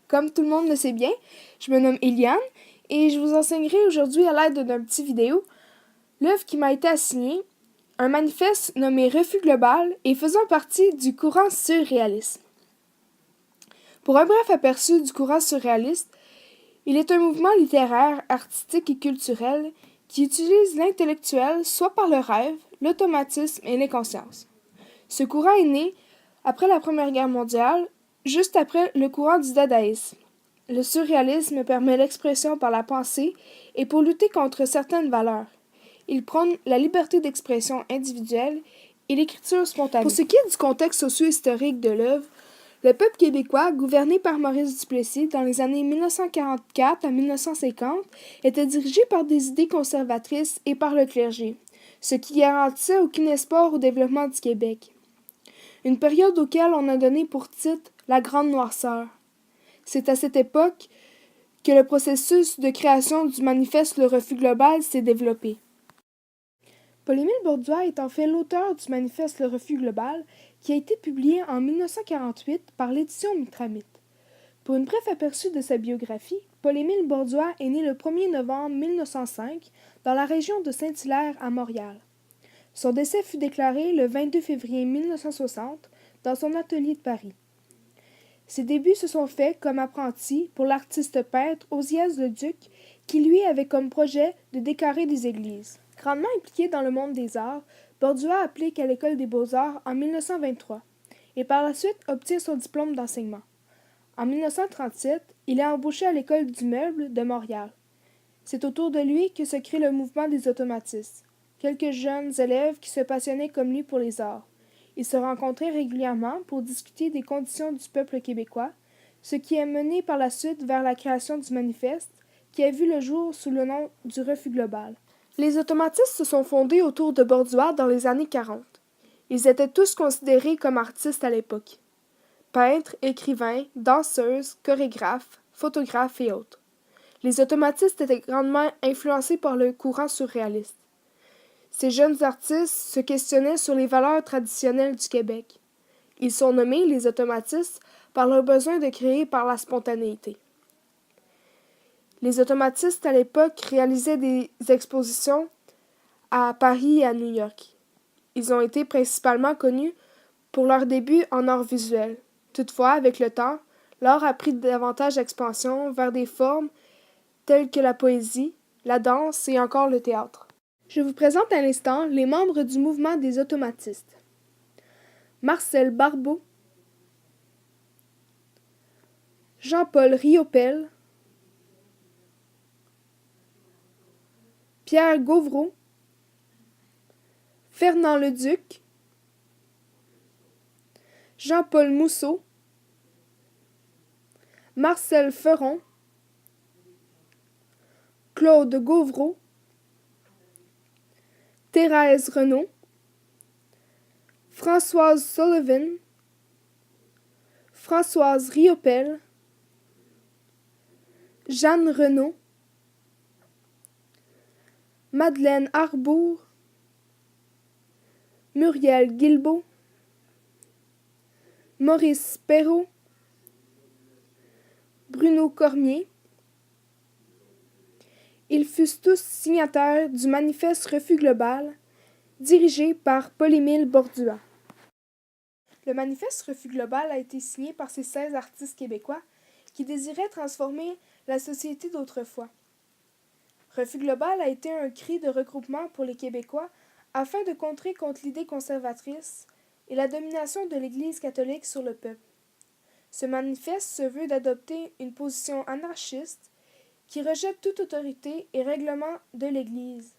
Comme tout le monde le sait bien, je me nomme Eliane et je vous enseignerai aujourd'hui à l'aide d'un petit vidéo l'œuvre qui m'a été assignée, un manifeste nommé Refus global et faisant partie du courant surréaliste. Pour un bref aperçu du courant surréaliste, il est un mouvement littéraire, artistique et culturel qui utilise l'intellectuel soit par le rêve, l'automatisme et l'inconscience. Ce courant est né après la Première Guerre mondiale, juste après le courant du dadaïsme. Le surréalisme permet l'expression par la pensée et pour lutter contre certaines valeurs. Il prône la liberté d'expression individuelle et l'écriture spontanée. Pour ce qui est du contexte socio-historique de l'œuvre, le peuple québécois, gouverné par Maurice Duplessis dans les années 1944 à 1950, était dirigé par des idées conservatrices et par le clergé, ce qui garantissait aucun espoir au développement du Québec. Une période auquel on a donné pour titre la Grande Noirceur. C'est à cette époque que le processus de création du manifeste Le Refus global s'est développé. Paul-Émile Borduas est en fait l'auteur du manifeste Le Refus global qui a été publié en 1948 par l'édition Mitramite. Pour une bref aperçu de sa biographie, Paul-Émile Borduas est né le 1er novembre 1905 dans la région de Saint-Hilaire à Montréal. Son décès fut déclaré le 22 février 1960 dans son atelier de Paris. Ses débuts se sont faits comme apprenti pour l'artiste peintre Ozias Leduc qui lui avait comme projet de décorer des églises. Grandement impliqué dans le monde des arts, Borduas applique à l'École des beaux-arts en 1923 et par la suite obtient son diplôme d'enseignement. En 1937, il est embauché à l'École du meuble de Montréal. C'est autour de lui que se crée le mouvement des automatistes, quelques jeunes élèves qui se passionnaient comme lui pour les arts. Ils se rencontraient régulièrement pour discuter des conditions du peuple québécois, ce qui est mené par la suite vers la création du manifeste, qui a vu le jour sous le nom du Refus global. Les automatistes se sont fondés autour de Borduas dans les années 40. Ils étaient tous considérés comme artistes à l'époque. Peintres, écrivains, danseuses, chorégraphes, photographes et autres. Les automatistes étaient grandement influencés par le courant surréaliste. Ces jeunes artistes se questionnaient sur les valeurs traditionnelles du Québec. Ils sont nommés les automatistes par leur besoin de créer par la spontanéité. Les automatistes à l'époque réalisaient des expositions à Paris et à New York. Ils ont été principalement connus pour leurs débuts en art visuel. Toutefois, avec le temps, l'art a pris davantage d'expansion vers des formes telles que la poésie, la danse et encore le théâtre. Je vous présente à l'instant les membres du mouvement des automatistes. Marcel Barbeau, Jean-Paul Riopel, Pierre Gauvreau, Fernand Leduc, Jean-Paul Mousseau, Marcel Feron, Claude Gauvreau, Thérèse Renaud, Françoise Sullivan, Françoise Riopel, Jeanne Renaud, Madeleine Arbour, Muriel Guilbeault, Maurice Perrault, Bruno Cormier. Ils fussent tous signataires du manifeste Refus global, dirigé par Paul-Émile Borduas. Le manifeste Refus global a été signé par ces 16 artistes québécois qui désiraient transformer la société d'autrefois. Refus global a été un cri de regroupement pour les Québécois afin de contrer contre l'idée conservatrice et la domination de l'Église catholique sur le peuple. Ce manifeste se veut d'adopter une position anarchiste qui rejette toute autorité et règlement de l'Église.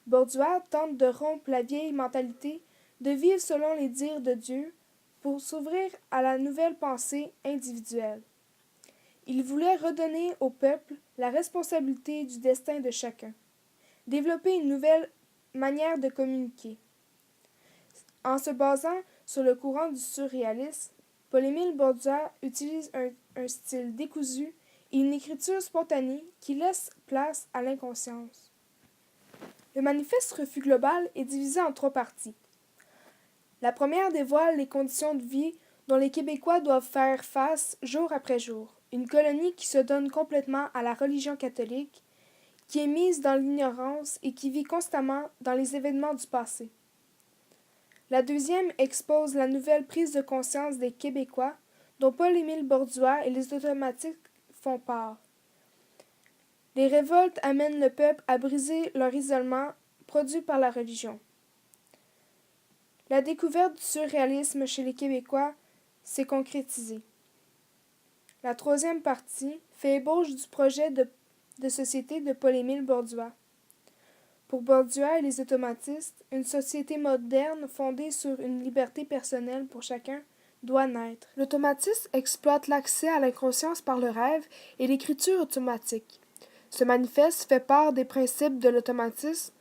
Borduas tente de rompre la vieille mentalité de vivre selon les dires de Dieu pour s'ouvrir à la nouvelle pensée individuelle. Il voulait redonner au peuple la responsabilité du destin de chacun, développer une nouvelle manière de communiquer. En se basant sur le courant du surréalisme, Paul-Émile Borduas utilise un style décousu et une écriture spontanée qui laisse place à l'inconscience. Le manifeste Refus global est divisé en 3 parties. La première dévoile les conditions de vie dont les Québécois doivent faire face jour après jour une colonie qui se donne complètement à la religion catholique, qui est mise dans l'ignorance et qui vit constamment dans les événements du passé. La deuxième expose la nouvelle prise de conscience des Québécois, dont Paul-Émile Bordua et les automatiques font part. Les révoltes amènent le peuple à briser leur isolement produit par la religion. La découverte du surréalisme chez les Québécois s'est concrétisée. La troisième partie fait ébauche du projet de société de Paul-Émile Bordua. Pour Bordua et les automatistes, une société moderne fondée sur une liberté personnelle pour chacun doit naître. L'automatisme exploite l'accès à l'inconscience par le rêve et l'écriture automatique. Ce manifeste fait part des principes de l'automatisme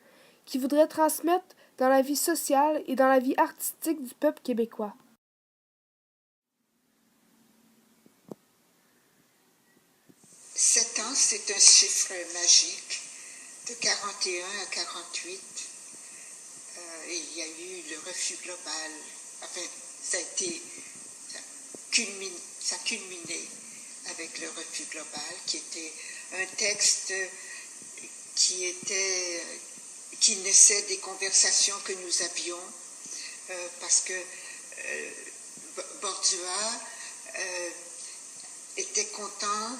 qui voudrait transmettre dans la vie sociale et dans la vie artistique du peuple québécois. Sept ans, c'est un chiffre magique. De 41 à 48, il y a eu le refus global. Enfin, ça a culminé avec le refus global, qui était un texte qui naissait des conversations que nous avions, parce que Bordua était content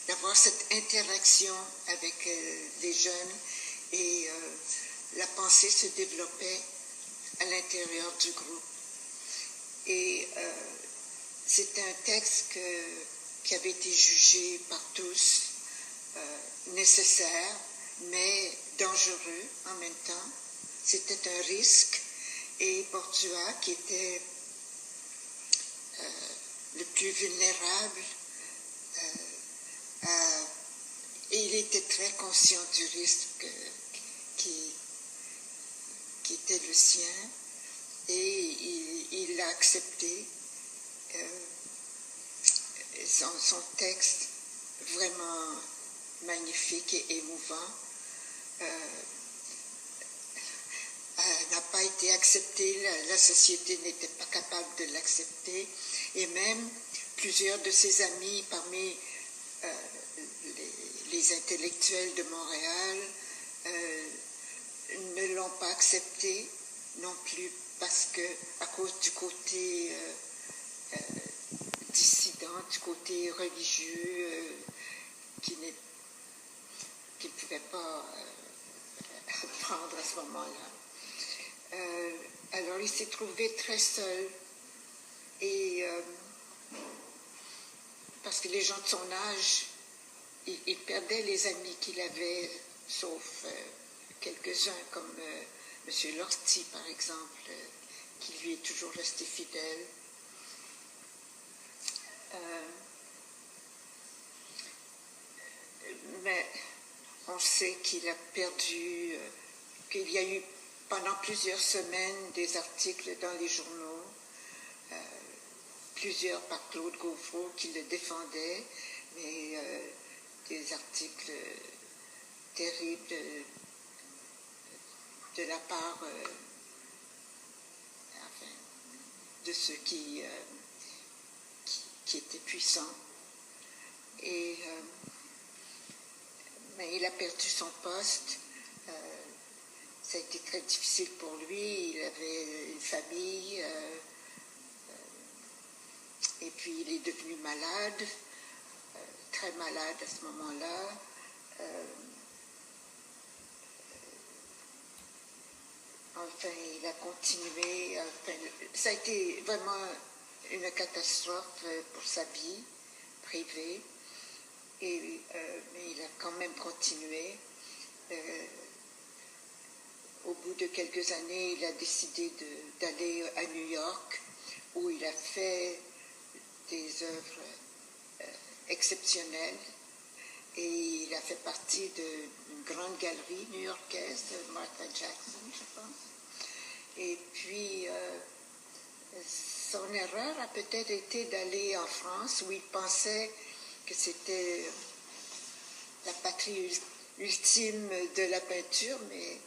d'avoir cette interaction avec les jeunes et la pensée se développait à l'intérieur du groupe. Et c'est un texte qui avait été jugé par tous nécessaire, mais dangereux en même temps. C'était un risque et Bordua, qui était le plus vulnérable, et il était très conscient du risque qui était le sien, et il l'a accepté. Son texte, vraiment magnifique et émouvant, n'a pas été accepté. La société n'était pas capable de l'accepter, et même plusieurs de ses amis parmi les intellectuels de Montréal ne l'ont pas accepté non plus, parce que à cause du côté dissident, du côté religieux qu'il ne pouvait pas prendre à ce moment-là. Alors il s'est trouvé très seul, et parce que les gens de son âge, il perdait les amis qu'il avait, sauf quelques-uns comme M. Lortie, par exemple, qui lui est toujours resté fidèle. Mais on sait qu'il a perdu, qu'il y a eu pendant plusieurs semaines des articles dans les journaux, plusieurs par Claude Gauvreau qui le défendait, mais des articles terribles de la part de ceux qui étaient puissants. Et mais il a perdu son poste. Ça a été très difficile pour lui. Il avait une famille, et puis il est devenu malade, très malade à ce moment-là. Enfin, il a continué. Enfin, ça a été vraiment une catastrophe pour sa vie privée. Mais il a quand même continué. Au bout de quelques années, il a décidé d'aller à New York, où il a fait des œuvres exceptionnelles. Et il a fait partie d'une grande galerie new-yorkaise, Martha Jackson, je pense. Et puis, son erreur a peut-être été d'aller en France, où il pensait que c'était la patrie ultime de la peinture, mais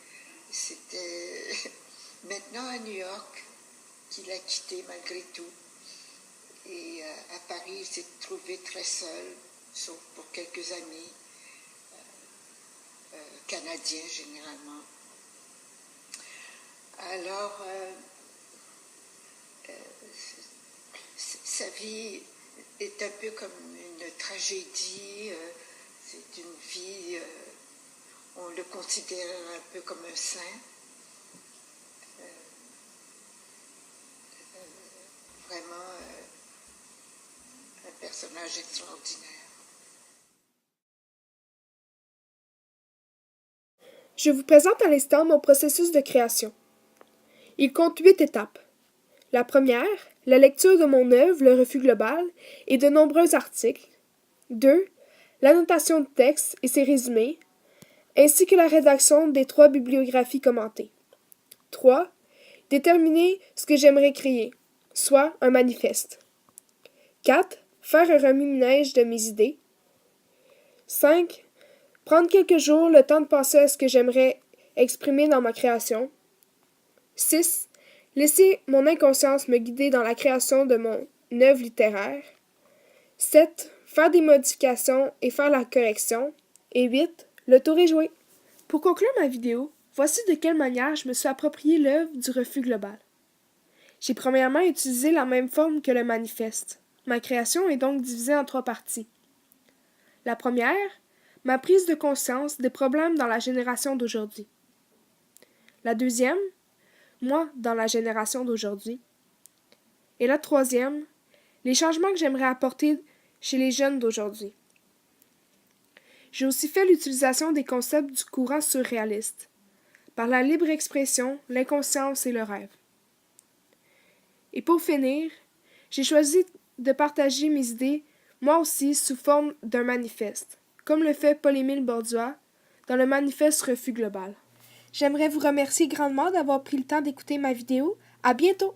c'était maintenant à New York qu'il a quitté malgré tout. Et à Paris, il s'est trouvé très seul, sauf pour quelques amis, canadiens généralement. Alors, sa vie est un peu comme une tragédie. C'est une vie, on le considère un peu comme un saint. Vraiment un personnage extraordinaire. Je vous présente à l'instant mon processus de création. Il compte 8 étapes. La première, la lecture de mon œuvre, Le Refus global, et de nombreux articles. 2. L'annotation de texte et ses résumés, ainsi que la rédaction des 3 bibliographies commentées. 3. Déterminer ce que j'aimerais créer, soit un manifeste. 4. Faire un remue-ménage de mes idées. 5. Prendre quelques jours le temps de penser à ce que j'aimerais exprimer dans ma création. 6. Laisser mon inconscience me guider dans la création de mon œuvre littéraire. 7. Faire des modifications et faire la correction. Et 8. Le tour est joué. Pour conclure ma vidéo, voici de quelle manière je me suis approprié l'œuvre du refus global. J'ai premièrement utilisé la même forme que le manifeste. Ma création est donc divisée en 3 parties. La première, ma prise de conscience des problèmes dans la génération d'aujourd'hui. La deuxième, moi dans la génération d'aujourd'hui. Et la troisième, les changements que j'aimerais apporter chez les jeunes d'aujourd'hui. J'ai aussi fait l'utilisation des concepts du courant surréaliste, par la libre expression, l'inconscience et le rêve. Et pour finir, j'ai choisi de partager mes idées, moi aussi, sous forme d'un manifeste, comme le fait Paul-Émile Borduas dans le manifeste Refus global. J'aimerais vous remercier grandement d'avoir pris le temps d'écouter ma vidéo. À bientôt!